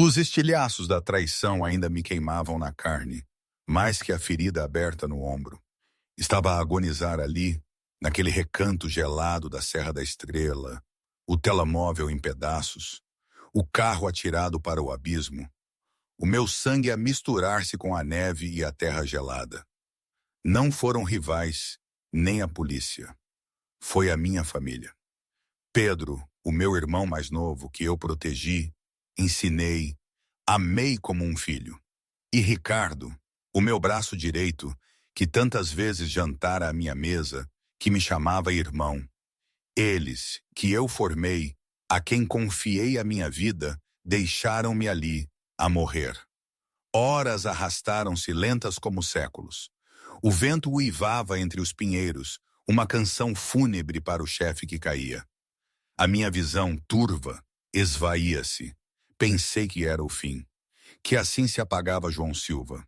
Os estilhaços da traição ainda me queimavam na carne, mais que a ferida aberta no ombro. Estava a agonizar ali, naquele recanto gelado da Serra da Estrela, o telemóvel em pedaços, o carro atirado para o abismo, o meu sangue a misturar-se com a neve e a terra gelada. Não foram rivais, nem a polícia. Foi a minha família. Pedro, o meu irmão mais novo, que eu protegi, ensinei, amei como um filho. E Ricardo, o meu braço direito, que tantas vezes jantara à minha mesa, que me chamava irmão. Eles, que eu formei, a quem confiei a minha vida, deixaram-me ali, a morrer. Horas arrastaram-se lentas como séculos. O vento uivava entre os pinheiros, uma canção fúnebre para o chefe que caía. A minha visão, turva, esvaía-se. Pensei que era o fim, que assim se apagava João Silva.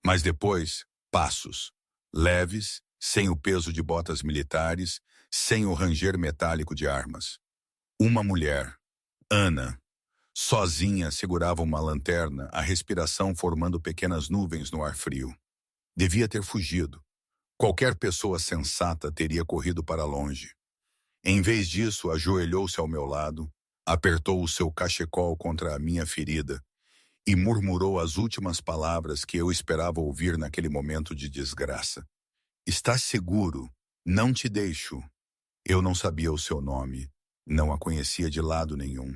Mas depois, passos, leves, sem o peso de botas militares, sem o ranger metálico de armas. Uma mulher, Ana, sozinha segurava uma lanterna, a respiração formando pequenas nuvens no ar frio. Devia ter fugido. Qualquer pessoa sensata teria corrido para longe. Em vez disso, ajoelhou-se ao meu lado, apertou o seu cachecol contra a minha ferida e murmurou as últimas palavras que eu esperava ouvir naquele momento de desgraça. Estás seguro? Não te deixo. Eu não sabia o seu nome, não a conhecia de lado nenhum,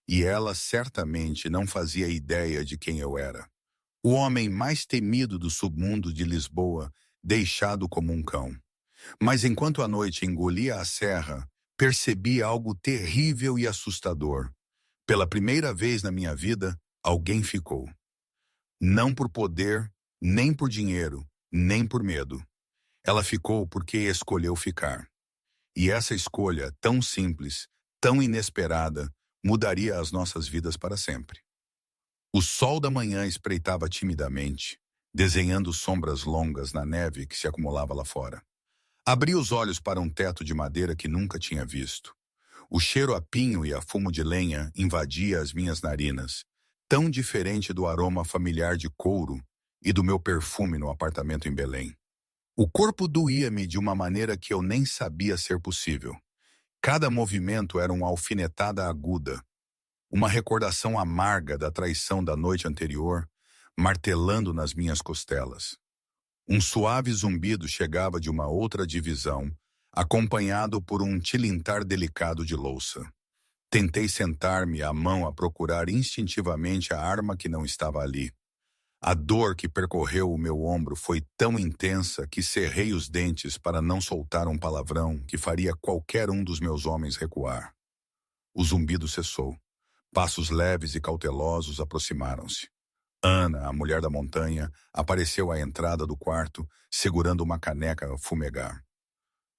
e ela certamente não fazia ideia de quem eu era. O homem mais temido do submundo de Lisboa, deixado como um cão. Mas enquanto a noite engolia a serra, percebi algo terrível e assustador. Pela primeira vez na minha vida, alguém ficou. Não por poder, nem por dinheiro, nem por medo. Ela ficou porque escolheu ficar. E essa escolha, tão simples, tão inesperada, mudaria as nossas vidas para sempre. O sol da manhã espreitava timidamente, desenhando sombras longas na neve que se acumulava lá fora. Abri os olhos para um teto de madeira que nunca tinha visto. O cheiro a pinho e a fumo de lenha invadia as minhas narinas, tão diferente do aroma familiar de couro e do meu perfume no apartamento em Belém. O corpo doía-me de uma maneira que eu nem sabia ser possível. Cada movimento era uma alfinetada aguda, uma recordação amarga da traição da noite anterior, martelando nas minhas costelas. Um suave zumbido chegava de uma outra divisão, acompanhado por um tilintar delicado de louça. Tentei sentar-me, a mão a procurar instintivamente a arma que não estava ali. A dor que percorreu o meu ombro foi tão intensa que cerrei os dentes para não soltar um palavrão que faria qualquer um dos meus homens recuar. O zumbido cessou. Passos leves e cautelosos aproximaram-se. Ana, a mulher da montanha, apareceu à entrada do quarto, segurando uma caneca a fumegar.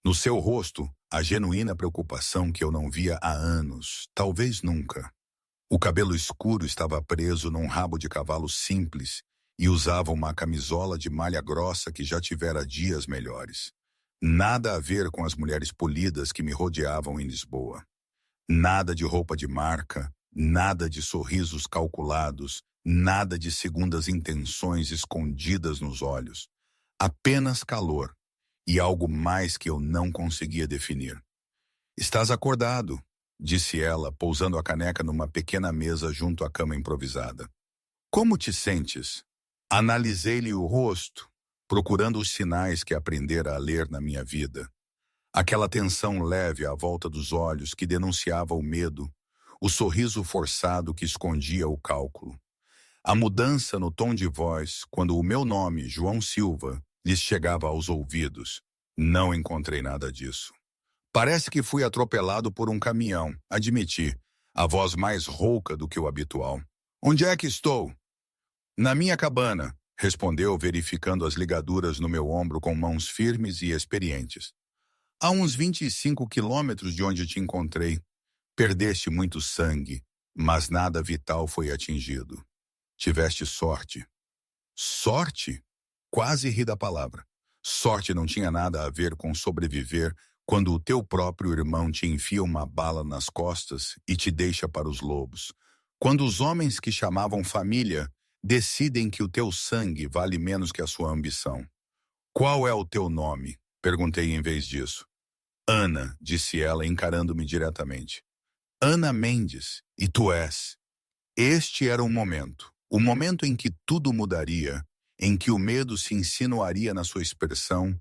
No seu rosto, a genuína preocupação que eu não via há anos, talvez nunca. O cabelo escuro estava preso num rabo de cavalo simples e usava uma camisola de malha grossa que já tivera dias melhores. Nada a ver com as mulheres polidas que me rodeavam em Lisboa. Nada de roupa de marca, nada de sorrisos calculados, nada de segundas intenções escondidas nos olhos. Apenas calor e algo mais que eu não conseguia definir. Estás acordado, disse ela, pousando a caneca numa pequena mesa junto à cama improvisada. Como te sentes? Analisei-lhe o rosto, procurando os sinais que aprendera a ler na minha vida. Aquela tensão leve à volta dos olhos que denunciava o medo, o sorriso forçado que escondia o cálculo. A mudança no tom de voz quando o meu nome, João Silva, lhes chegava aos ouvidos. Não encontrei nada disso. Parece que fui atropelado por um caminhão, admiti, a voz mais rouca do que o habitual. Onde é que estou? Na minha cabana, respondeu, verificando as ligaduras no meu ombro com mãos firmes e experientes. A uns 25 quilômetros de onde te encontrei. Perdeste muito sangue, mas nada vital foi atingido. Tiveste sorte. Sorte? Quase ri da palavra. Sorte não tinha nada a ver com sobreviver quando o teu próprio irmão te enfia uma bala nas costas e te deixa para os lobos. Quando os homens que chamavam família decidem que o teu sangue vale menos que a sua ambição. Qual é o teu nome? Perguntei em vez disso. Ana, disse ela, encarando-me diretamente. Ana Mendes, e tu és. Este era o momento em que tudo mudaria, em que o medo se insinuaria na sua expressão,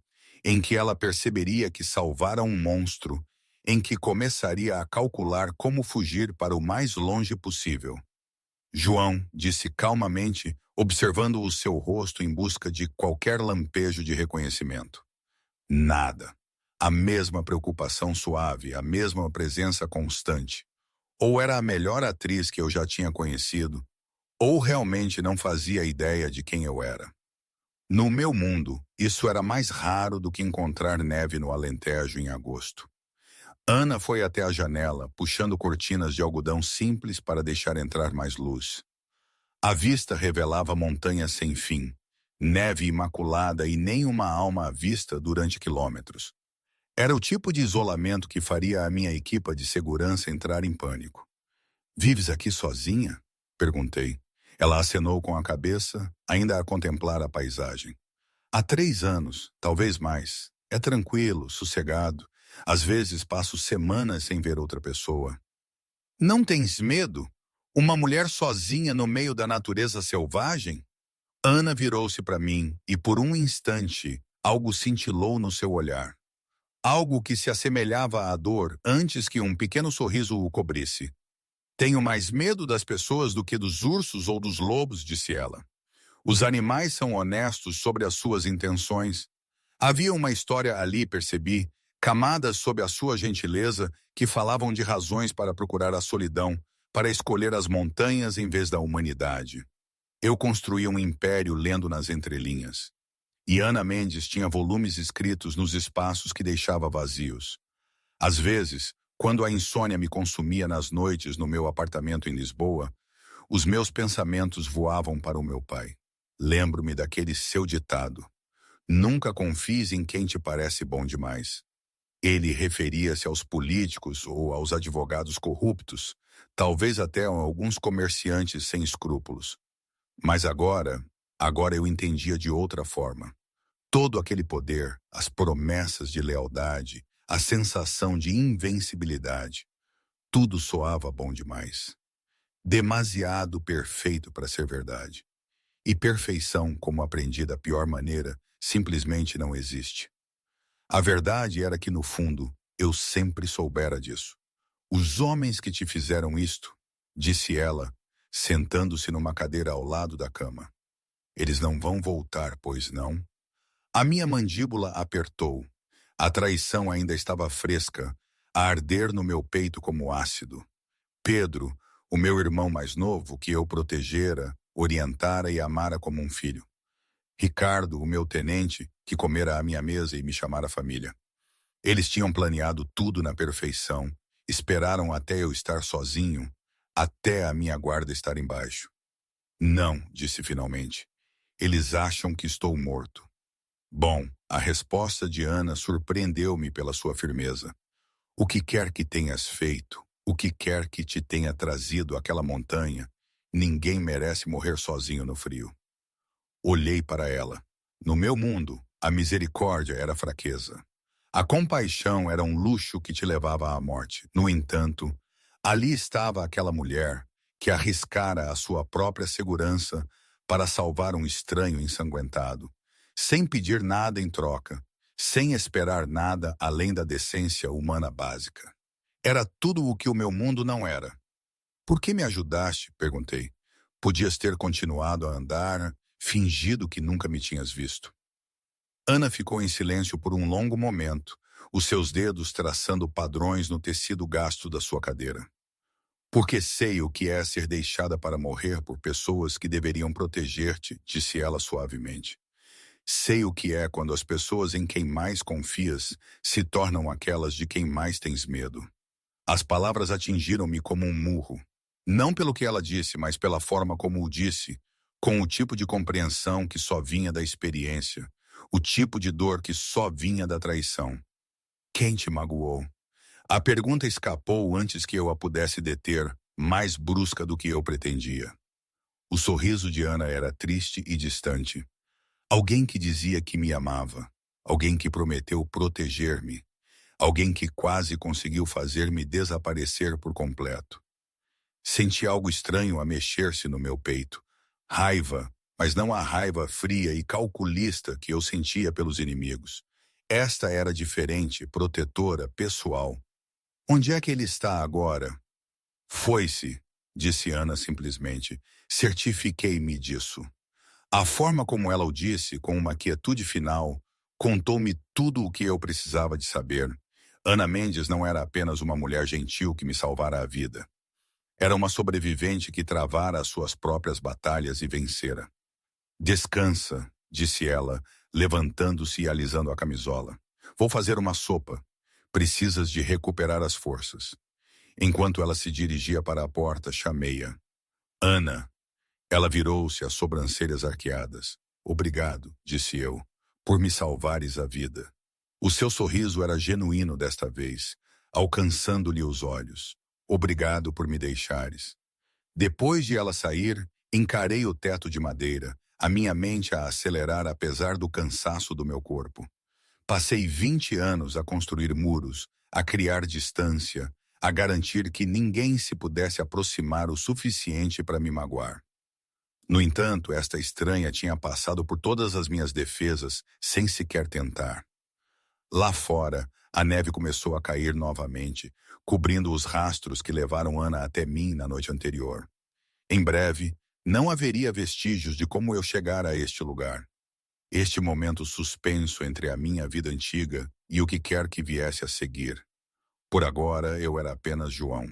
em que ela perceberia que salvara um monstro, em que começaria a calcular como fugir para o mais longe possível. João, disse calmamente, observando o seu rosto em busca de qualquer lampejo de reconhecimento. Nada. A mesma preocupação suave, a mesma presença constante. Ou era a melhor atriz que eu já tinha conhecido, ou realmente não fazia ideia de quem eu era. No meu mundo, isso era mais raro do que encontrar neve no Alentejo em agosto. Ana foi até a janela, puxando cortinas de algodão simples para deixar entrar mais luz. A vista revelava montanhas sem fim, neve imaculada e nem uma alma à vista durante quilômetros. Era o tipo de isolamento que faria a minha equipa de segurança entrar em pânico. Vives aqui sozinha? Perguntei. Ela acenou com a cabeça, ainda a contemplar a paisagem. Há 3 anos, talvez mais. É tranquilo, sossegado. Às vezes passo semanas sem ver outra pessoa. Não tens medo? Uma mulher sozinha no meio da natureza selvagem? Ana virou-se para mim e por um instante algo cintilou no seu olhar. Algo que se assemelhava à dor antes que um pequeno sorriso o cobrisse. Tenho mais medo das pessoas do que dos ursos ou dos lobos, disse ela. Os animais são honestos sobre as suas intenções. Havia uma história ali, percebi, camadas sob a sua gentileza que falavam de razões para procurar a solidão, para escolher as montanhas em vez da humanidade. Eu construí um império lendo nas entrelinhas. E Ana Mendes tinha volumes escritos nos espaços que deixava vazios. Às vezes, quando a insônia me consumia nas noites no meu apartamento em Lisboa, os meus pensamentos voavam para o meu pai. Lembro-me daquele seu ditado. Nunca confies em quem te parece bom demais. Ele referia-se aos políticos ou aos advogados corruptos, talvez até a alguns comerciantes sem escrúpulos. Mas agora eu entendia de outra forma. Todo aquele poder, as promessas de lealdade, a sensação de invencibilidade, tudo soava bom demais. Demasiado perfeito para ser verdade. E perfeição, como aprendi da pior maneira, simplesmente não existe. A verdade era que, no fundo, eu sempre soubera disso. Os homens que te fizeram isto, disse ela, sentando-se numa cadeira ao lado da cama. Eles não vão voltar, pois não? A minha mandíbula apertou. A traição ainda estava fresca, a arder no meu peito como ácido. Pedro, o meu irmão mais novo, que eu protegera, orientara e amara como um filho. Ricardo, o meu tenente, que comera à minha mesa e me chamara família. Eles tinham planeado tudo na perfeição, esperaram até eu estar sozinho, até a minha guarda estar embaixo. Não, disse finalmente. Eles acham que estou morto. Bom, a resposta de Ana surpreendeu-me pela sua firmeza. O que quer que tenhas feito, o que quer que te tenha trazido àquela montanha, ninguém merece morrer sozinho no frio. Olhei para ela. No meu mundo, a misericórdia era fraqueza. A compaixão era um luxo que te levava à morte. No entanto, ali estava aquela mulher que arriscara a sua própria segurança para salvar um estranho ensanguentado, sem pedir nada em troca, sem esperar nada além da decência humana básica. Era tudo o que o meu mundo não era. Por que me ajudaste? Perguntei. Podias ter continuado a andar, fingido que nunca me tinhas visto. Ana ficou em silêncio por um longo momento, os seus dedos traçando padrões no tecido gasto da sua cadeira. Porque sei o que é ser deixada para morrer por pessoas que deveriam proteger-te, disse ela suavemente. Sei o que é quando as pessoas em quem mais confias se tornam aquelas de quem mais tens medo. As palavras atingiram-me como um murro. Não pelo que ela disse, mas pela forma como o disse, com o tipo de compreensão que só vinha da experiência, o tipo de dor que só vinha da traição. Quem te magoou? A pergunta escapou antes que eu a pudesse deter, mais brusca do que eu pretendia. O sorriso de Ana era triste e distante. Alguém que dizia que me amava. Alguém que prometeu proteger-me. Alguém que quase conseguiu fazer-me desaparecer por completo. Senti algo estranho a mexer-se no meu peito. Raiva, mas não a raiva fria e calculista que eu sentia pelos inimigos. Esta era diferente, protetora, pessoal. Onde é que ele está agora? Foi-se, disse Ana simplesmente. Certifiquei-me disso. A forma como ela o disse, com uma quietude final, contou-me tudo o que eu precisava de saber. Ana Mendes não era apenas uma mulher gentil que me salvara a vida. Era uma sobrevivente que travara as suas próprias batalhas e vencera. Descansa, disse ela, levantando-se e alisando a camisola. Vou fazer uma sopa. Precisas de recuperar as forças. Enquanto ela se dirigia para a porta, chamei-a. Ana. Ela virou-se, as sobrancelhas arqueadas. Obrigado, disse eu, por me salvares a vida. O seu sorriso era genuíno desta vez, alcançando-lhe os olhos. Obrigado por me deixares. Depois de ela sair, encarei o teto de madeira, a minha mente a acelerar apesar do cansaço do meu corpo. Passei 20 anos a construir muros, a criar distância, a garantir que ninguém se pudesse aproximar o suficiente para me magoar. No entanto, esta estranha tinha passado por todas as minhas defesas sem sequer tentar. Lá fora, a neve começou a cair novamente, cobrindo os rastros que levaram Ana até mim na noite anterior. Em breve, não haveria vestígios de como eu chegara a este lugar. Este momento suspenso entre a minha vida antiga e o que quer que viesse a seguir. Por agora, eu era apenas João.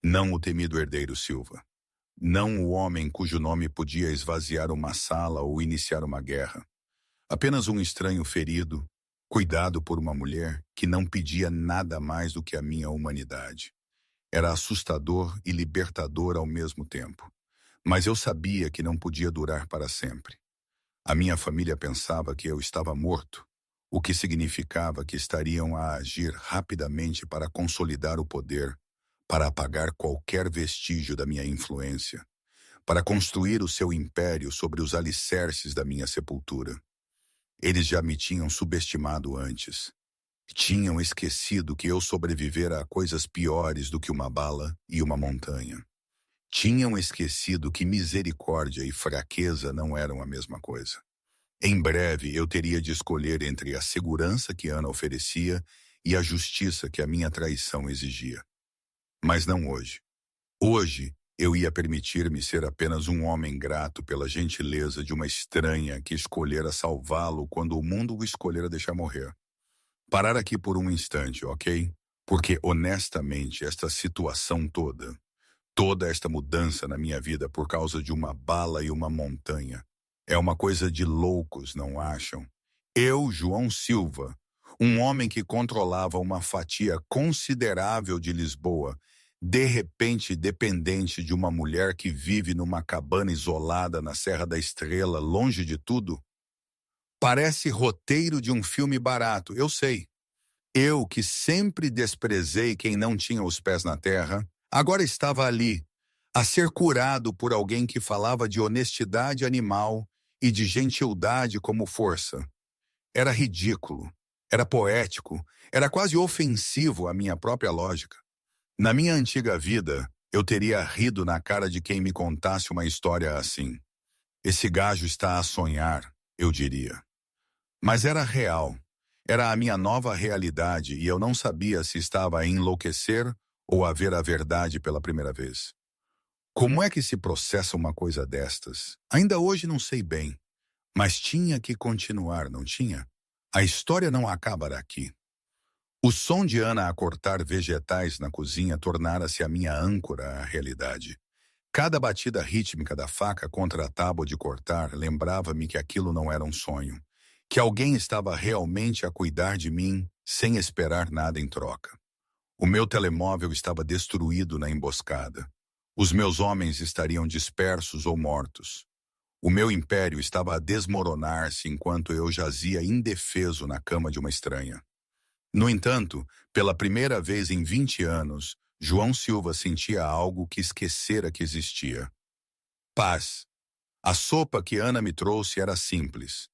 Não o temido herdeiro Silva. Não o homem cujo nome podia esvaziar uma sala ou iniciar uma guerra. Apenas um estranho ferido, cuidado por uma mulher que não pedia nada mais do que a minha humanidade. Era assustador e libertador ao mesmo tempo. Mas eu sabia que não podia durar para sempre. A minha família pensava que eu estava morto, o que significava que estariam a agir rapidamente para consolidar o poder, para apagar qualquer vestígio da minha influência, para construir o seu império sobre os alicerces da minha sepultura. Eles já me tinham subestimado antes. Tinham esquecido que eu sobrevivera a coisas piores do que uma bala e uma montanha. Tinham esquecido que misericórdia e fraqueza não eram a mesma coisa. Em breve eu teria de escolher entre a segurança que Ana oferecia e a justiça que a minha traição exigia. Mas não hoje. Hoje eu ia permitir-me ser apenas um homem grato pela gentileza de uma estranha que escolhera salvá-lo quando o mundo o escolhera deixar morrer. Parar aqui por um instante, ok? Porque, honestamente, esta situação toda esta mudança na minha vida por causa de uma bala e uma montanha, é uma coisa de loucos, não acham? Eu, João Silva, um homem que controlava uma fatia considerável de Lisboa, de repente dependente de uma mulher que vive numa cabana isolada na Serra da Estrela, longe de tudo? Parece roteiro de um filme barato, eu sei. Eu, que sempre desprezei quem não tinha os pés na terra, agora estava ali, a ser curado por alguém que falava de honestidade animal e de gentilidade como força. Era ridículo, era poético, era quase ofensivo à minha própria lógica. Na minha antiga vida, eu teria rido na cara de quem me contasse uma história assim. Esse gajo está a sonhar, eu diria. Mas era real. Era a minha nova realidade e eu não sabia se estava a enlouquecer ou a ver a verdade pela primeira vez. Como é que se processa uma coisa destas? Ainda hoje não sei bem. Mas tinha que continuar, não tinha? A história não acaba aqui. O som de Ana a cortar vegetais na cozinha tornara-se a minha âncora à realidade. Cada batida rítmica da faca contra a tábua de cortar lembrava-me que aquilo não era um sonho, que alguém estava realmente a cuidar de mim sem esperar nada em troca. O meu telemóvel estava destruído na emboscada. Os meus homens estariam dispersos ou mortos. O meu império estava a desmoronar-se enquanto eu jazia indefeso na cama de uma estranha. No entanto, pela primeira vez em 20 anos, João Silva sentia algo que esquecera que existia. Paz. A sopa que Ana me trouxe era simples.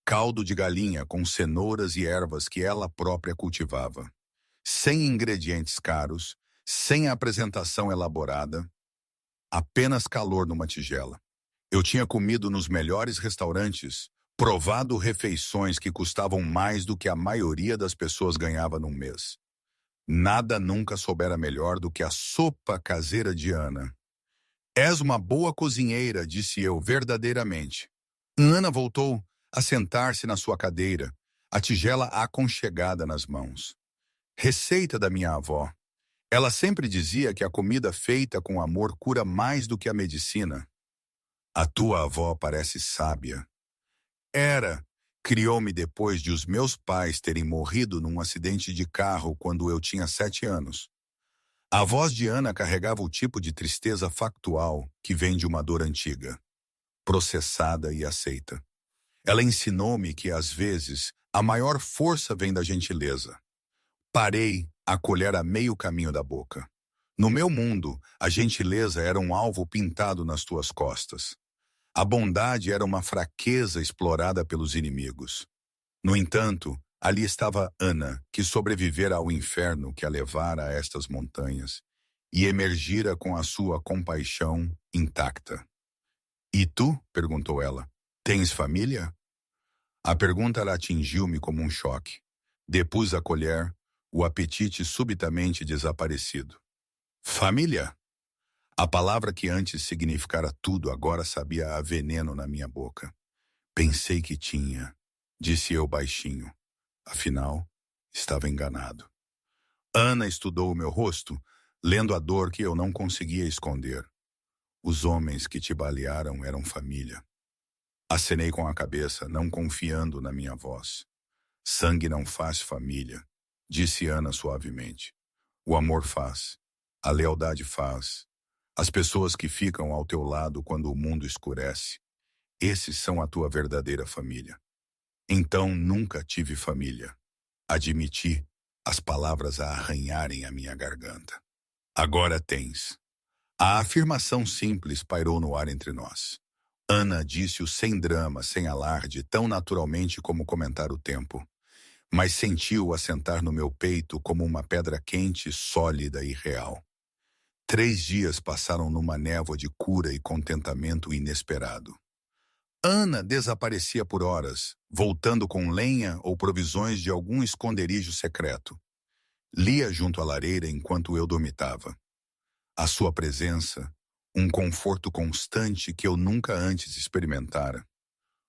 Caldo de galinha com cenouras e ervas que ela própria cultivava. Sem ingredientes caros, sem apresentação elaborada, apenas calor numa tigela. Eu tinha comido nos melhores restaurantes, provado refeições que custavam mais do que a maioria das pessoas ganhava num mês. Nada nunca soubera melhor do que a sopa caseira de Ana. És uma boa cozinheira, disse eu verdadeiramente. Ana voltou a sentar-se na sua cadeira, a tigela aconchegada nas mãos. Receita da minha avó. Ela sempre dizia que a comida feita com amor cura mais do que a medicina. A tua avó parece sábia. Era. Criou-me depois de os meus pais terem morrido num acidente de carro quando eu tinha 7 anos. A voz de Ana carregava o tipo de tristeza factual que vem de uma dor antiga, processada e aceita. Ela ensinou-me que, às vezes, a maior força vem da gentileza. Parei a colher a meio caminho da boca. No meu mundo, a gentileza era um alvo pintado nas tuas costas. A bondade era uma fraqueza explorada pelos inimigos. No entanto, ali estava Ana, que sobrevivera ao inferno que a levara a estas montanhas e emergira com a sua compaixão intacta. E tu? Perguntou ela. Tens família? A pergunta atingiu-me como um choque. Depus a colher, o apetite subitamente desaparecido. Família? A palavra que antes significara tudo agora sabia a veneno na minha boca. Pensei que tinha, disse eu baixinho. Afinal, estava enganado. Ana estudou o meu rosto, lendo a dor que eu não conseguia esconder. Os homens que te balearam eram família. Acenei com a cabeça, não confiando na minha voz. Sangue não faz família, disse Ana suavemente. O amor faz. A lealdade faz. As pessoas que ficam ao teu lado quando o mundo escurece. Esses são a tua verdadeira família. Então nunca tive família. Admiti, as palavras a arranharem a minha garganta. Agora tens. A afirmação simples pairou no ar entre nós. Ana disse-o sem drama, sem alarde, tão naturalmente como comentar o tempo. Mas senti-o assentar no meu peito como uma pedra quente, sólida e real. 3 dias passaram numa névoa de cura e contentamento inesperado. Ana desaparecia por horas, voltando com lenha ou provisões de algum esconderijo secreto. Lia junto à lareira enquanto eu dormitava. A sua presença, um conforto constante que eu nunca antes experimentara.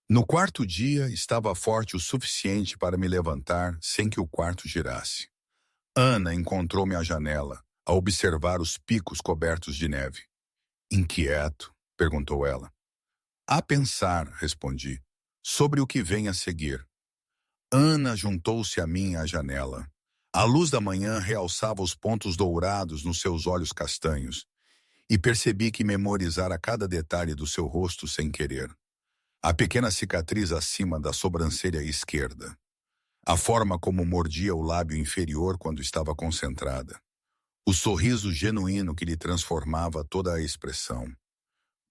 No 4º dia, estava forte o suficiente para me levantar sem que o quarto girasse. Ana encontrou-me à janela, a observar os picos cobertos de neve. Inquieto? Perguntou ela. A pensar, respondi, sobre o que vem a seguir. Ana juntou-se a mim à janela. A luz da manhã realçava os pontos dourados nos seus olhos castanhos, e percebi que memorizara cada detalhe do seu rosto sem querer. A pequena cicatriz acima da sobrancelha esquerda. A forma como mordia o lábio inferior quando estava concentrada. O sorriso genuíno que lhe transformava toda a expressão.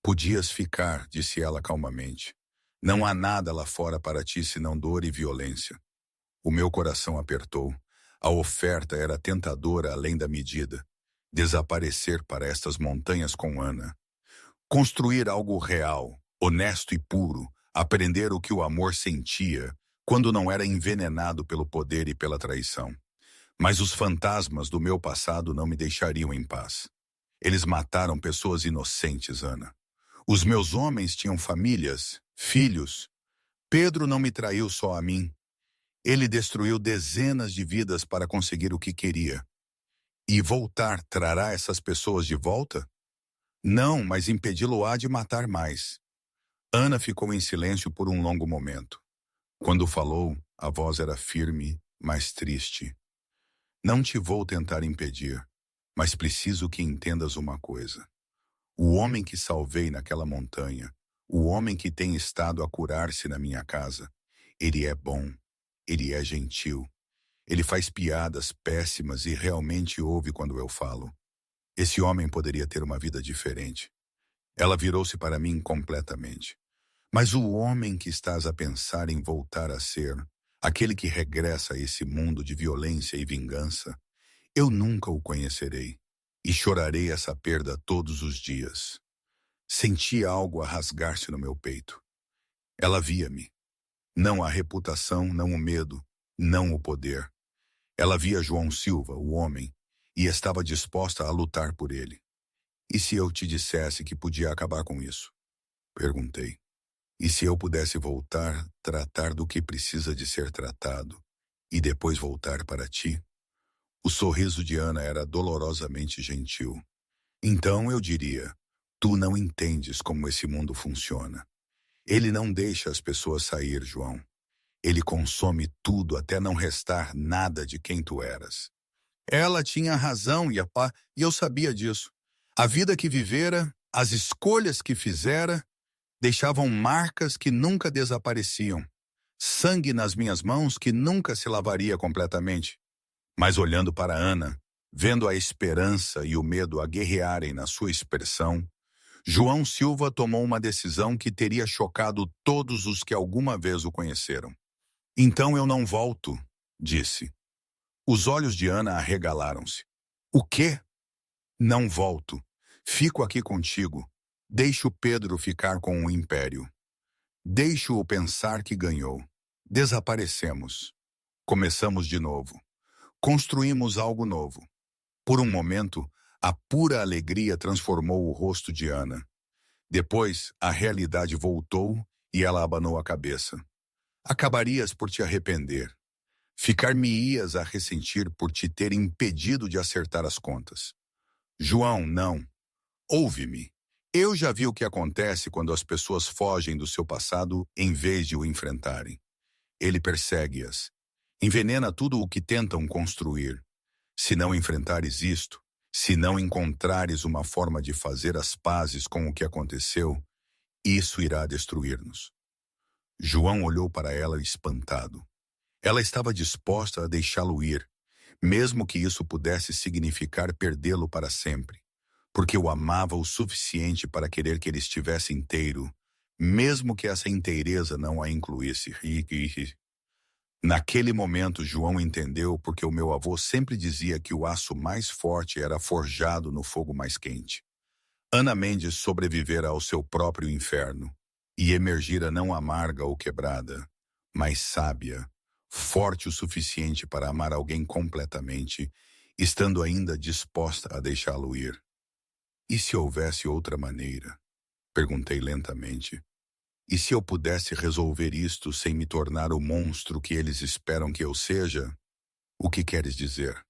Podias ficar, disse ela calmamente. Não há nada lá fora para ti senão dor e violência. O meu coração apertou. A oferta era tentadora além da medida. Desaparecer para estas montanhas com Ana. Construir algo real, honesto e puro. Aprender o que o amor sentia quando não era envenenado pelo poder e pela traição. Mas os fantasmas do meu passado não me deixariam em paz. Eles mataram pessoas inocentes, Ana. Os meus homens tinham famílias, filhos. Pedro não me traiu só a mim. Ele destruiu dezenas de vidas para conseguir o que queria. E voltar trará essas pessoas de volta? Não, mas impedi-lo-á de matar mais. Ana ficou em silêncio por um longo momento. Quando falou, a voz era firme, mas triste. Não te vou tentar impedir, mas preciso que entendas uma coisa. O homem que salvei naquela montanha, o homem que tem estado a curar-se na minha casa, ele é bom, ele é gentil. Ele faz piadas péssimas e realmente ouve quando eu falo. Esse homem poderia ter uma vida diferente. Ela virou-se para mim completamente. Mas o homem que estás a pensar em voltar a ser, aquele que regressa a esse mundo de violência e vingança, eu nunca o conhecerei e chorarei essa perda todos os dias. Senti algo a rasgar-se no meu peito. Ela via-me. Não a reputação, não o medo, não o poder. Ela via João Silva, o homem, e estava disposta a lutar por ele. E se eu te dissesse que podia acabar com isso? Perguntei. E se eu pudesse voltar, tratar do que precisa de ser tratado, e depois voltar para ti? O sorriso de Ana era dolorosamente gentil. Então eu diria, tu não entendes como esse mundo funciona. Ele não deixa as pessoas sair, João. Ele consome tudo até não restar nada de quem tu eras. Ela tinha razão e eu sabia disso. A vida que vivera, as escolhas que fizera, deixavam marcas que nunca desapareciam. Sangue nas minhas mãos que nunca se lavaria completamente. Mas olhando para Ana, vendo a esperança e o medo aguerrearem na sua expressão, João Silva tomou uma decisão que teria chocado todos os que alguma vez o conheceram. Então eu não volto, disse. Os olhos de Ana arregalaram-se. O quê? Não volto. Fico aqui contigo. Deixo Pedro ficar com o império. Deixo-o pensar que ganhou. Desaparecemos. Começamos de novo. Construímos algo novo. Por um momento, a pura alegria transformou o rosto de Ana. Depois, a realidade voltou e ela abanou a cabeça. Acabarias por te arrepender. Ficar-me-ias a ressentir por te ter impedido de acertar as contas. João, não. Ouve-me. Eu já vi o que acontece quando as pessoas fogem do seu passado em vez de o enfrentarem. Ele persegue-as. Envenena tudo o que tentam construir. Se não enfrentares isto, se não encontrares uma forma de fazer as pazes com o que aconteceu, isso irá destruir-nos. João olhou para ela espantado. Ela estava disposta a deixá-lo ir, mesmo que isso pudesse significar perdê-lo para sempre, porque o amava o suficiente para querer que ele estivesse inteiro, mesmo que essa inteireza não a incluísse. Naquele momento, João entendeu porque o meu avô sempre dizia que o aço mais forte era forjado no fogo mais quente. Ana Mendes sobrevivera ao seu próprio inferno e emergira não amarga ou quebrada, mas sábia, forte o suficiente para amar alguém completamente, estando ainda disposta a deixá-lo ir. E se houvesse outra maneira? Perguntei lentamente. E se eu pudesse resolver isto sem me tornar o monstro que eles esperam que eu seja? O que queres dizer?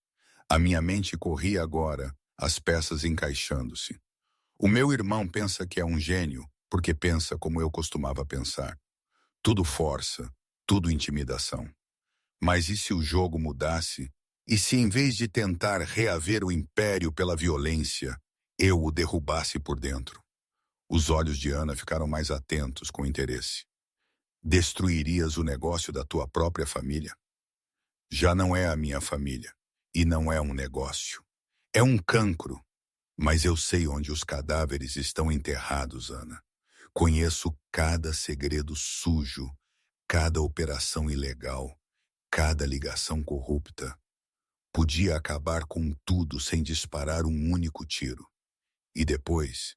A minha mente corria agora, as peças encaixando-se. O meu irmão pensa que é um gênio, porque pensa como eu costumava pensar. Tudo força, tudo intimidação. Mas e se o jogo mudasse? E se em vez de tentar reaver o império pela violência, eu o derrubasse por dentro? Os olhos de Ana ficaram mais atentos com interesse. Destruirias o negócio da tua própria família? Já não é a minha família, e não é um negócio. É um cancro. Mas eu sei onde os cadáveres estão enterrados, Ana. Conheço cada segredo sujo, cada operação ilegal, cada ligação corrupta. Podia acabar com tudo sem disparar um único tiro. E depois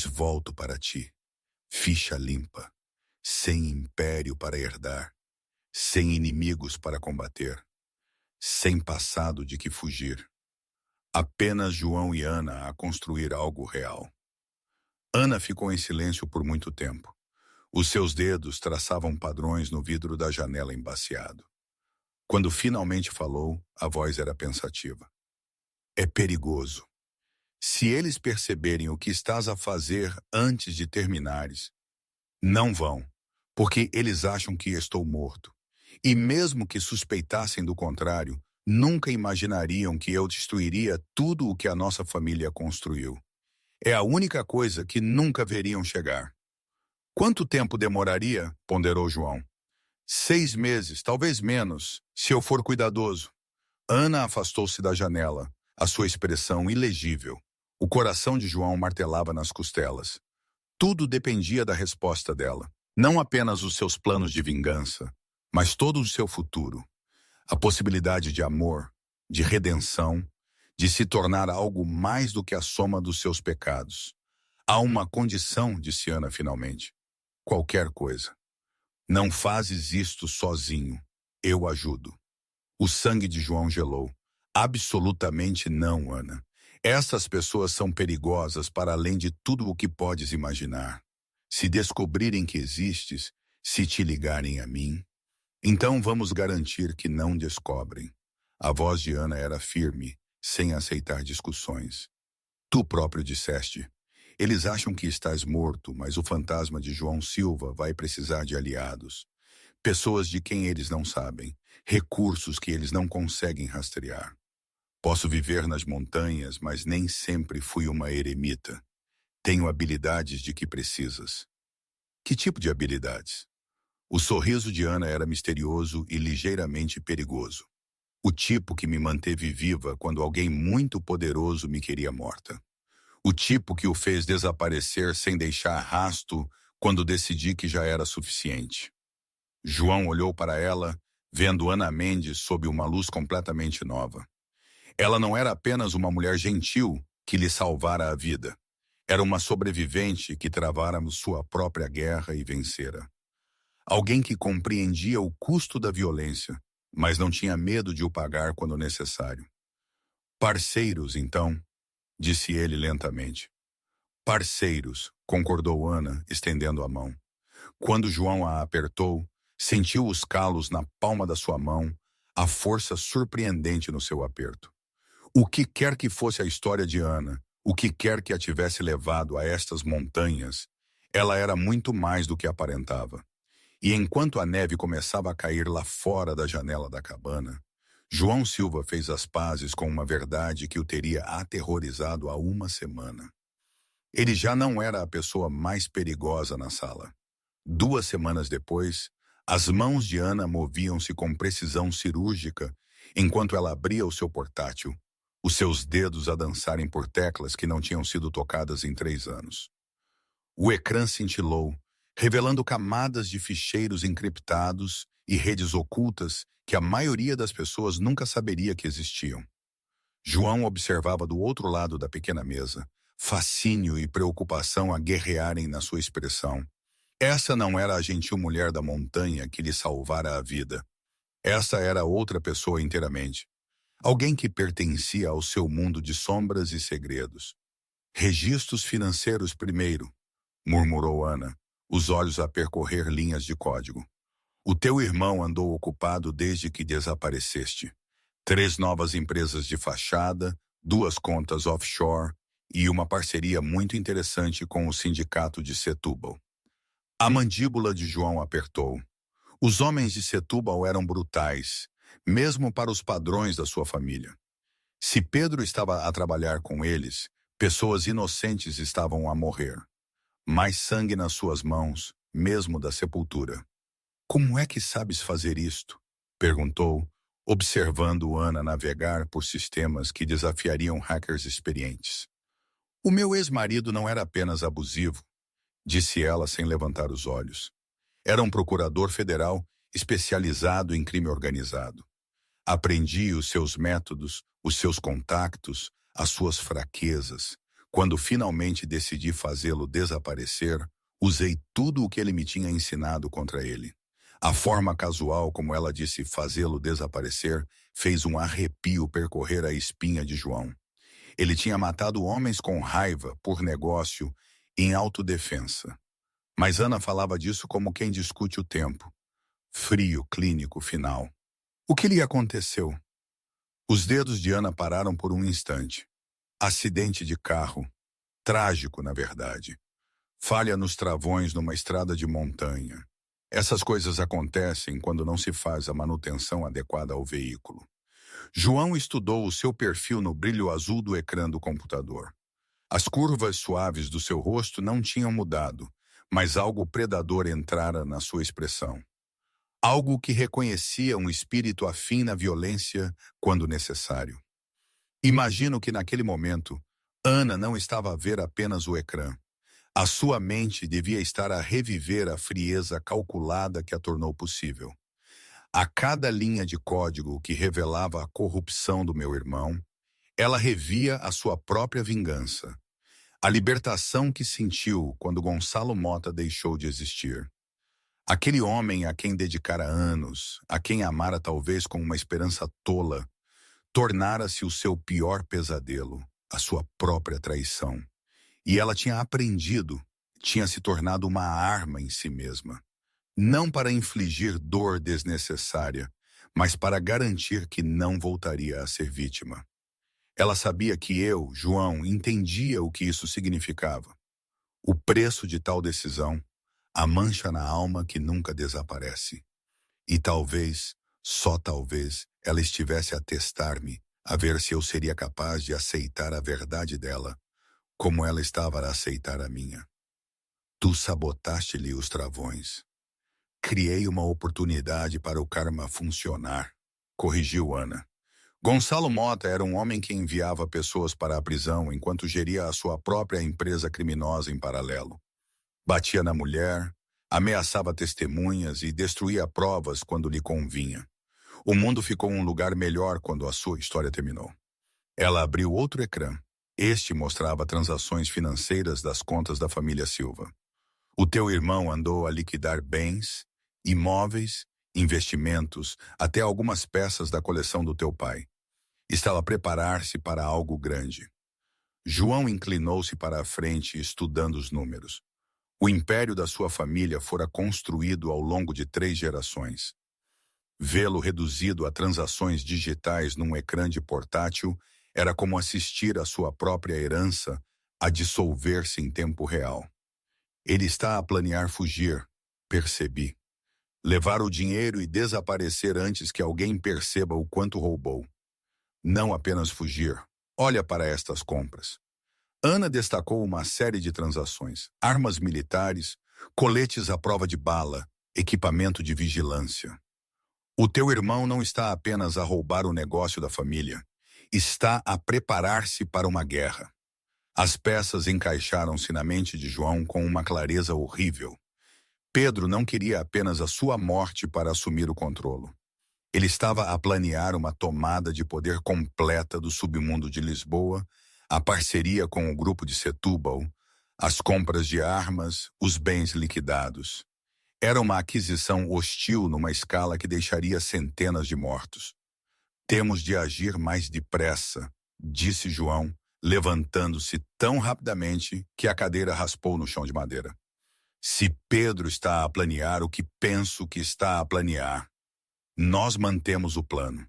volto para ti, ficha limpa, sem império para herdar, sem inimigos para combater, sem passado de que fugir. Apenas João e Ana a construir algo real. Ana ficou em silêncio por muito tempo. Os seus dedos traçavam padrões no vidro da janela embaciado. Quando finalmente falou, a voz era pensativa. É perigoso. Se eles perceberem o que estás a fazer antes de terminares, não vão, porque eles acham que estou morto. E mesmo que suspeitassem do contrário, nunca imaginariam que eu destruiria tudo o que a nossa família construiu. É a única coisa que nunca veriam chegar. Quanto tempo demoraria? Ponderou João. 6 meses, talvez menos, se eu for cuidadoso. Ana afastou-se da janela, a sua expressão ilegível. O coração de João martelava nas costelas. Tudo dependia da resposta dela. Não apenas os seus planos de vingança, mas todo o seu futuro. A possibilidade de amor, de redenção, de se tornar algo mais do que a soma dos seus pecados. Há uma condição, disse Ana finalmente. Qualquer coisa. Não fazes isto sozinho. Eu ajudo. O sangue de João gelou. Absolutamente não, Ana. Essas pessoas são perigosas para além de tudo o que podes imaginar. Se descobrirem que existes, se te ligarem a mim, então vamos garantir que não descobrem. A voz de Ana era firme, sem aceitar discussões. Tu próprio disseste. Eles acham que estás morto, mas o fantasma de João Silva vai precisar de aliados. Pessoas de quem eles não sabem, recursos que eles não conseguem rastrear. Posso viver nas montanhas, mas nem sempre fui uma eremita. Tenho habilidades de que precisas. Que tipo de habilidades? O sorriso de Ana era misterioso e ligeiramente perigoso. O tipo que me manteve viva quando alguém muito poderoso me queria morta. O tipo que o fez desaparecer sem deixar rasto quando decidi que já era suficiente. João olhou para ela, vendo Ana Mendes sob uma luz completamente nova. Ela não era apenas uma mulher gentil que lhe salvara a vida. Era uma sobrevivente que travara sua própria guerra e vencera. Alguém que compreendia o custo da violência, mas não tinha medo de o pagar quando necessário. Parceiros, então, disse ele lentamente. Parceiros, concordou Ana, estendendo a mão. Quando João a apertou, sentiu os calos na palma da sua mão, a força surpreendente no seu aperto. O que quer que fosse a história de Ana, o que quer que a tivesse levado a estas montanhas, ela era muito mais do que aparentava. E enquanto a neve começava a cair lá fora da janela da cabana, João Silva fez as pazes com uma verdade que o teria aterrorizado há uma semana. Ele já não era a pessoa mais perigosa na sala. 2 semanas depois, as mãos de Ana moviam-se com precisão cirúrgica enquanto ela abria o seu portátil, os seus dedos a dançarem por teclas que não tinham sido tocadas em 3 anos. O ecrã cintilou, revelando camadas de ficheiros encriptados e redes ocultas que a maioria das pessoas nunca saberia que existiam. João observava do outro lado da pequena mesa, fascínio e preocupação a guerrearem na sua expressão. Essa não era a gentil mulher da montanha que lhe salvara a vida. Essa era outra pessoa inteiramente. Alguém que pertencia ao seu mundo de sombras e segredos. Registros financeiros primeiro, murmurou Ana, os olhos a percorrer linhas de código. O teu irmão andou ocupado desde que desapareceste. 3 novas empresas de fachada, 2 contas offshore e uma parceria muito interessante com o sindicato de Setúbal. A mandíbula de João apertou. Os homens de Setúbal eram brutais, mesmo para os padrões da sua família. Se Pedro estava a trabalhar com eles, pessoas inocentes estavam a morrer. Mais sangue nas suas mãos, mesmo da sepultura. Como é que sabes fazer isto? Perguntou, observando Ana navegar por sistemas que desafiariam hackers experientes. O meu ex-marido não era apenas abusivo, disse ela sem levantar os olhos. Era um procurador federal especializado em crime organizado. Aprendi os seus métodos, os seus contactos, as suas fraquezas. Quando finalmente decidi fazê-lo desaparecer, usei tudo o que ele me tinha ensinado contra ele. A forma casual como ela disse fazê-lo desaparecer fez um arrepio percorrer a espinha de João. Ele tinha matado homens com raiva, por negócio, em autodefensa. Mas Ana falava disso como quem discute o tempo. Frio, clínico, final. O que lhe aconteceu? Os dedos de Ana pararam por um instante. Acidente de carro. Trágico, na verdade. Falha nos travões numa estrada de montanha. Essas coisas acontecem quando não se faz a manutenção adequada ao veículo. João estudou o seu perfil no brilho azul do ecrã do computador. As curvas suaves do seu rosto não tinham mudado, mas algo predador entrara na sua expressão. Algo que reconhecia um espírito afim na violência quando necessário. Imagino que naquele momento, Ana não estava a ver apenas o ecrã. A sua mente devia estar a reviver a frieza calculada que a tornou possível. A cada linha de código que revelava a corrupção do meu irmão, ela revia a sua própria vingança. A libertação que sentiu quando Gonçalo Mota deixou de existir. Aquele homem a quem dedicara anos, a quem amara talvez com uma esperança tola, tornara-se o seu pior pesadelo, a sua própria traição. E ela tinha aprendido, tinha se tornado uma arma em si mesma. Não para infligir dor desnecessária, mas para garantir que não voltaria a ser vítima. Ela sabia que eu, João, entendia o que isso significava. O preço de tal decisão, a mancha na alma que nunca desaparece. E talvez, só talvez, ela estivesse a testar-me, a ver se eu seria capaz de aceitar a verdade dela, como ela estava a aceitar a minha. Tu sabotaste-lhe os travões. Criei uma oportunidade para o karma funcionar, corrigiu Ana. Gonçalo Mota era um homem que enviava pessoas para a prisão enquanto geria a sua própria empresa criminosa em paralelo. Batia na mulher, ameaçava testemunhas e destruía provas quando lhe convinha. O mundo ficou um lugar melhor quando a sua história terminou. Ela abriu outro ecrã. Este mostrava transações financeiras das contas da família Silva. O teu irmão andou a liquidar bens, imóveis, investimentos, até algumas peças da coleção do teu pai. Estava a preparar-se para algo grande. João inclinou-se para a frente, estudando os números. O império da sua família fora construído ao longo de 3 gerações. Vê-lo reduzido a transações digitais num ecrã de portátil era como assistir a sua própria herança a dissolver-se em tempo real. Ele está a planear fugir, percebi. Levar o dinheiro e desaparecer antes que alguém perceba o quanto roubou. Não apenas fugir. Olha para estas compras. Ana destacou uma série de transações. Armas militares, coletes à prova de bala, equipamento de vigilância. O teu irmão não está apenas a roubar o negócio da família. Está a preparar-se para uma guerra. As peças encaixaram-se na mente de João com uma clareza horrível. Pedro não queria apenas a sua morte para assumir o controle. Ele estava a planear uma tomada de poder completa do submundo de Lisboa, a parceria com o grupo de Setúbal, as compras de armas, os bens liquidados. Era uma aquisição hostil numa escala que deixaria centenas de mortos. Temos de agir mais depressa, disse João, levantando-se tão rapidamente que a cadeira raspou no chão de madeira. Se Pedro está a planear o que penso que está a planear, nós mantemos o plano.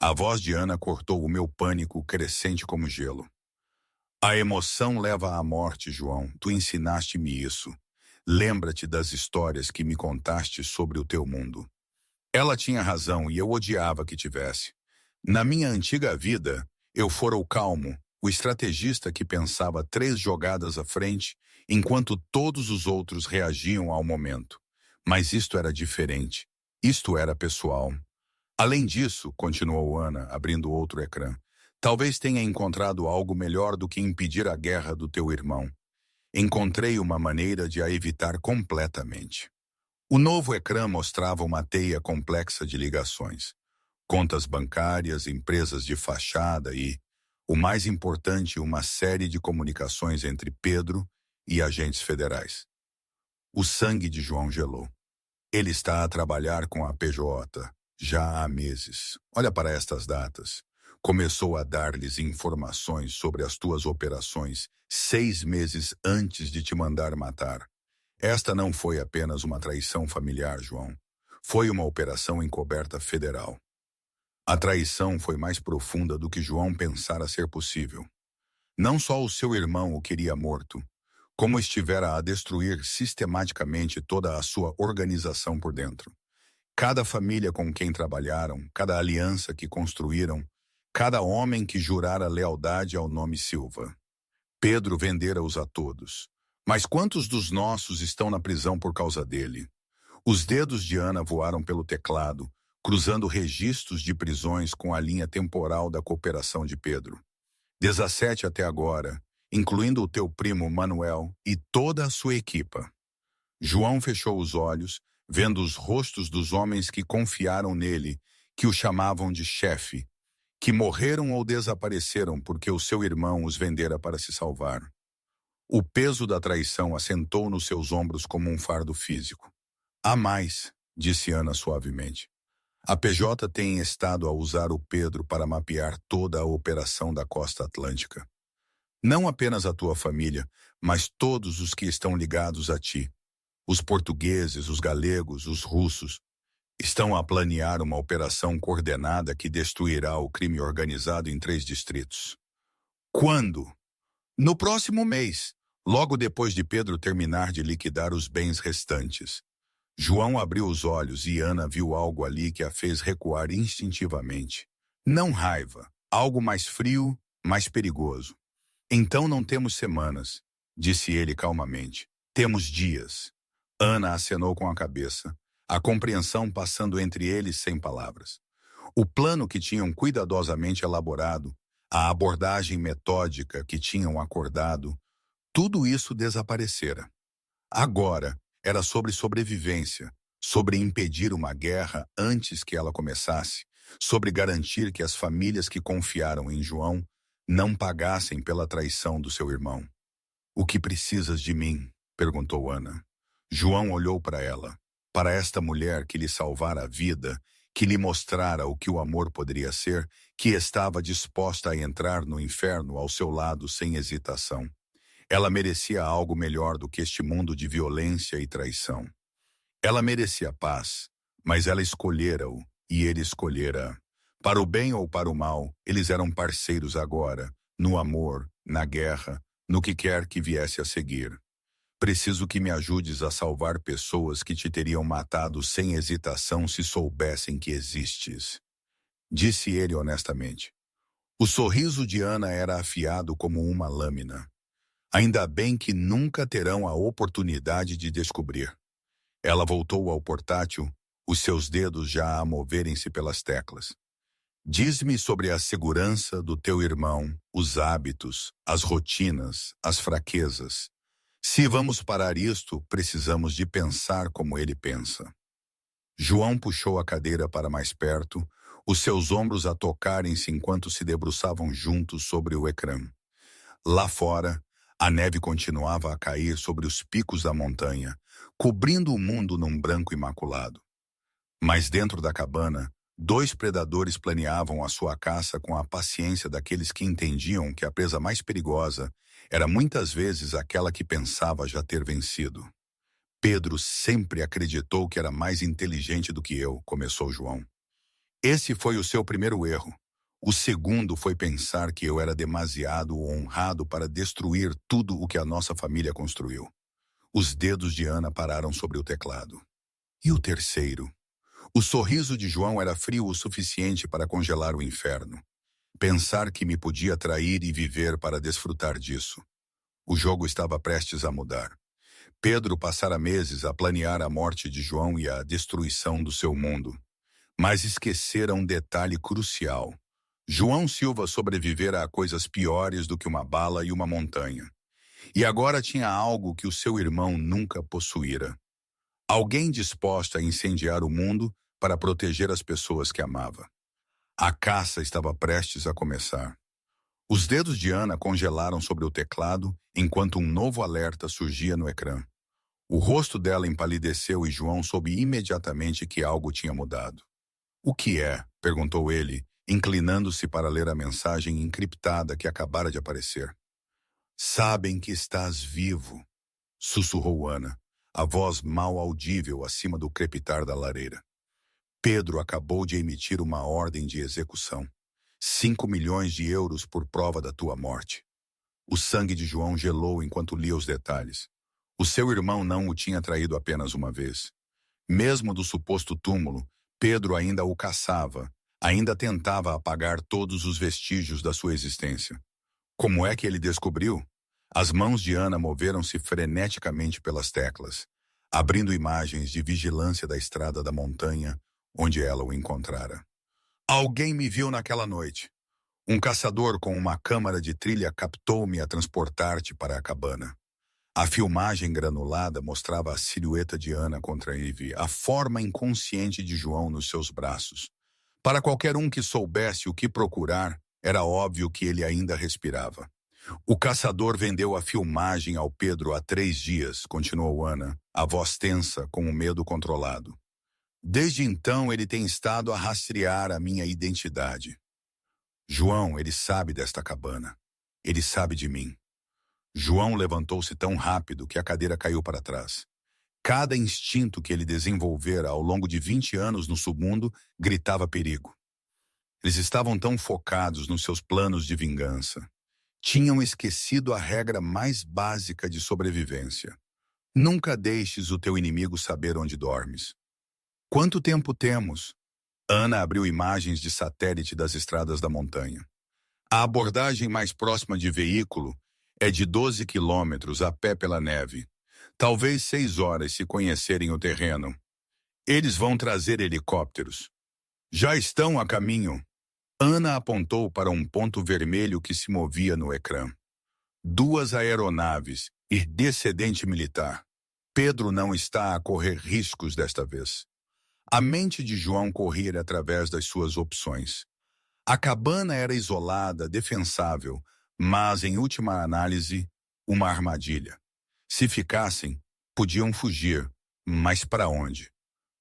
A voz de Ana cortou o meu pânico crescente como gelo. A emoção leva à morte, João. Tu ensinaste-me isso. Lembra-te das histórias que me contaste sobre o teu mundo. Ela tinha razão e eu odiava que tivesse. Na minha antiga vida, eu fora o calmo, o estrategista que pensava 3 jogadas à frente, enquanto todos os outros reagiam ao momento. Mas isto era diferente. Isto era pessoal. Além disso, continuou Ana, abrindo outro ecrã, talvez tenha encontrado algo melhor do que impedir a guerra do teu irmão. Encontrei uma maneira de a evitar completamente. O novo ecrã mostrava uma teia complexa de ligações. Contas bancárias, empresas de fachada e, o mais importante, uma série de comunicações entre Pedro e agentes federais. O sangue de João gelou. Ele está a trabalhar com a PJ já há meses. Olha para estas datas. Começou a dar-lhes informações sobre as tuas operações 6 meses antes de te mandar matar. Esta não foi apenas uma traição familiar, João. Foi uma operação encoberta federal. A traição foi mais profunda do que João pensara ser possível. Não só o seu irmão o queria morto, como estivera a destruir sistematicamente toda a sua organização por dentro. Cada família com quem trabalharam, cada aliança que construíram, cada homem que jurara lealdade ao nome Silva. Pedro vendera-os a todos. Mas quantos dos nossos estão na prisão por causa dele? Os dedos de Ana voaram pelo teclado, cruzando registros de prisões com a linha temporal da cooperação de Pedro. 17 até agora, incluindo o teu primo Manuel e toda a sua equipa. João fechou os olhos, vendo os rostos dos homens que confiaram nele, que o chamavam de chefe, que morreram ou desapareceram porque o seu irmão os vendera para se salvar. O peso da traição assentou nos seus ombros como um fardo físico. Há mais, disse Ana suavemente. A PJ tem estado a usar o Pedro para mapear toda a operação da costa atlântica. Não apenas a tua família, mas todos os que estão ligados a ti. Os portugueses, os galegos, os russos, estão a planear uma operação coordenada que destruirá o crime organizado em 3 distritos. Quando? No próximo mês, logo depois de Pedro terminar de liquidar os bens restantes. João abriu os olhos e Ana viu algo ali que a fez recuar instintivamente. Não raiva, algo mais frio, mais perigoso. Então não temos semanas, disse ele calmamente. Temos dias. Ana acenou com a cabeça, a compreensão passando entre eles sem palavras. O plano que tinham cuidadosamente elaborado, a abordagem metódica que tinham acordado, tudo isso desaparecera. Agora, era sobre sobrevivência, sobre impedir uma guerra antes que ela começasse, sobre garantir que as famílias que confiaram em João não pagassem pela traição do seu irmão. O que precisas de mim? Perguntou Ana. João olhou para ela, para esta mulher que lhe salvara a vida, que lhe mostrara o que o amor poderia ser, que estava disposta a entrar no inferno ao seu lado sem hesitação. Ela merecia algo melhor do que este mundo de violência e traição. Ela merecia paz, mas ela escolhera-o e ele escolhera. Para o bem ou para o mal, eles eram parceiros agora, no amor, na guerra, no que quer que viesse a seguir. Preciso que me ajudes a salvar pessoas que te teriam matado sem hesitação se soubessem que existes. Disse ele honestamente. O sorriso de Ana era afiado como uma lâmina. Ainda bem que nunca terão a oportunidade de descobrir. Ela voltou ao portátil, os seus dedos já a moverem-se pelas teclas. Diz-me sobre a segurança do teu irmão, os hábitos, as rotinas, as fraquezas. Se vamos parar isto, precisamos de pensar como ele pensa. João puxou a cadeira para mais perto, os seus ombros a tocarem-se enquanto se debruçavam juntos sobre o ecrã. Lá fora, a neve continuava a cair sobre os picos da montanha, cobrindo o mundo num branco imaculado. Mas dentro da cabana, 2 predadores planeavam a sua caça com a paciência daqueles que entendiam que a presa mais perigosa era muitas vezes aquela que pensava já ter vencido. Pedro sempre acreditou que era mais inteligente do que eu, começou João. Esse foi o seu primeiro erro. O segundo foi pensar que eu era demasiado honrado para destruir tudo o que a nossa família construiu. Os dedos de Ana pararam sobre o teclado. E o terceiro? O sorriso de João era frio o suficiente para congelar o inferno. Pensar que me podia trair e viver para desfrutar disso. O jogo estava prestes a mudar. Pedro passara meses a planear a morte de João e a destruição do seu mundo. Mas esquecera um detalhe crucial. João Silva sobrevivera a coisas piores do que uma bala e uma montanha. E agora tinha algo que o seu irmão nunca possuíra. Alguém disposto a incendiar o mundo para proteger as pessoas que amava. A caça estava prestes a começar. Os dedos de Ana congelaram sobre o teclado enquanto um novo alerta surgia no ecrã. O rosto dela empalideceu e João soube imediatamente que algo tinha mudado. O que é? Perguntou ele, inclinando-se para ler a mensagem encriptada que acabara de aparecer. Sabem que estás vivo, sussurrou Ana, a voz mal audível acima do crepitar da lareira. Pedro acabou de emitir uma ordem de execução. 5 milhões de euros por prova da tua morte. O sangue de João gelou enquanto lia os detalhes. O seu irmão não o tinha traído apenas uma vez. Mesmo do suposto túmulo, Pedro ainda o caçava, ainda tentava apagar todos os vestígios da sua existência. Como é que ele descobriu? As mãos de Ana moveram-se freneticamente pelas teclas, abrindo imagens de vigilância da estrada da montanha onde ela o encontrara. Alguém me viu naquela noite. Um caçador com uma câmara de trilha captou-me a transportar-te para a cabana. A filmagem granulada mostrava a silhueta de Ana contra Ivy, a forma inconsciente de João nos seus braços. Para qualquer um que soubesse o que procurar, era óbvio que ele ainda respirava. O caçador vendeu a filmagem ao Pedro há 3 dias, continuou Ana, a voz tensa, com o medo controlado. Desde então ele tem estado a rastrear a minha identidade. João, ele sabe desta cabana. Ele sabe de mim. João levantou-se tão rápido que a cadeira caiu para trás. Cada instinto que ele desenvolvera ao longo de 20 anos no submundo gritava perigo. Eles estavam tão focados nos seus planos de vingança. Tinham esquecido a regra mais básica de sobrevivência. Nunca deixes o teu inimigo saber onde dormes. Quanto tempo temos? Ana abriu imagens de satélite das estradas da montanha. A abordagem mais próxima de veículo é de 12 quilômetros a pé pela neve. Talvez 6 horas se conhecerem o terreno. Eles vão trazer helicópteros. Já estão a caminho. Ana apontou para um ponto vermelho que se movia no ecrã. 2 aeronaves e descendente militar. Pedro não está a correr riscos desta vez. A mente de João corria através das suas opções. A cabana era isolada, defensável, mas, em última análise, uma armadilha. Se ficassem, podiam fugir, mas para onde?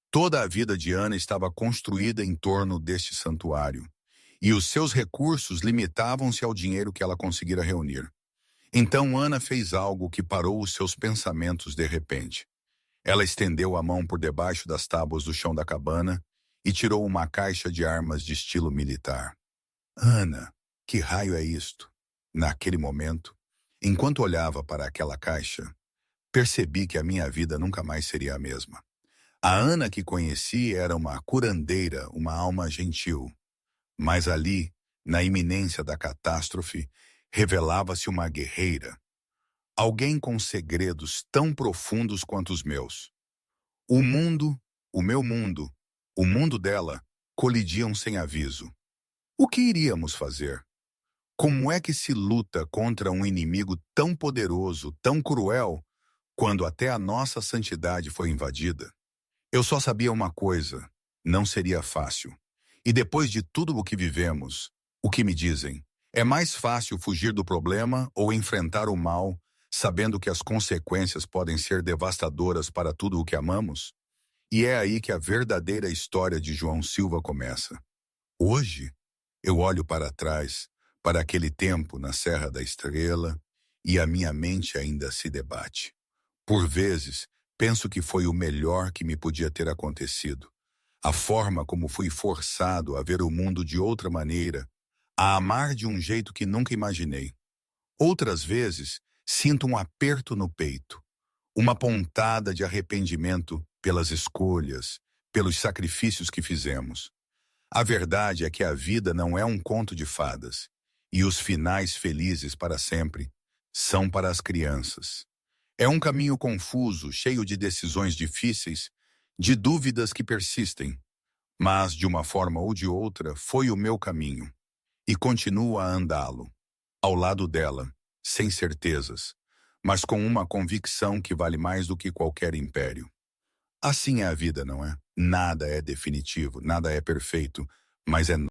Toda a vida de Ana estava construída em torno deste santuário, e os seus recursos limitavam-se ao dinheiro que ela conseguira reunir. Então Ana fez algo que parou os seus pensamentos de repente. Ela estendeu a mão por debaixo das tábuas do chão da cabana e tirou uma caixa de armas de estilo militar. Ana, que raio é isto? Naquele momento, enquanto olhava para aquela caixa, percebi que a minha vida nunca mais seria a mesma. A Ana que conheci era uma curandeira, uma alma gentil. Mas ali, na iminência da catástrofe, revelava-se uma guerreira. Alguém com segredos tão profundos quanto os meus. O mundo, o meu mundo, o mundo dela, colidiam sem aviso. O que iríamos fazer? Como é que se luta contra um inimigo tão poderoso, tão cruel, quando até a nossa santidade foi invadida? Eu só sabia uma coisa: não seria fácil. E depois de tudo o que vivemos, o que me dizem? É mais fácil fugir do problema ou enfrentar o mal, sabendo que as consequências podem ser devastadoras para tudo o que amamos? E é aí que a verdadeira história de João Silva começa. Hoje, eu olho para trás, para aquele tempo na Serra da Estrela, e a minha mente ainda se debate. Por vezes, penso que foi o melhor que me podia ter acontecido. A forma como fui forçado a ver o mundo de outra maneira, a amar de um jeito que nunca imaginei. Outras vezes, sinto um aperto no peito, uma pontada de arrependimento pelas escolhas, pelos sacrifícios que fizemos. A verdade é que a vida não é um conto de fadas, e os finais felizes para sempre são para as crianças. É um caminho confuso, cheio de decisões difíceis, de dúvidas que persistem, mas, de uma forma ou de outra, foi o meu caminho, e continuo a andá-lo, ao lado dela, sem certezas, mas com uma convicção que vale mais do que qualquer império. Assim é a vida, não é? Nada é definitivo, nada é perfeito, mas é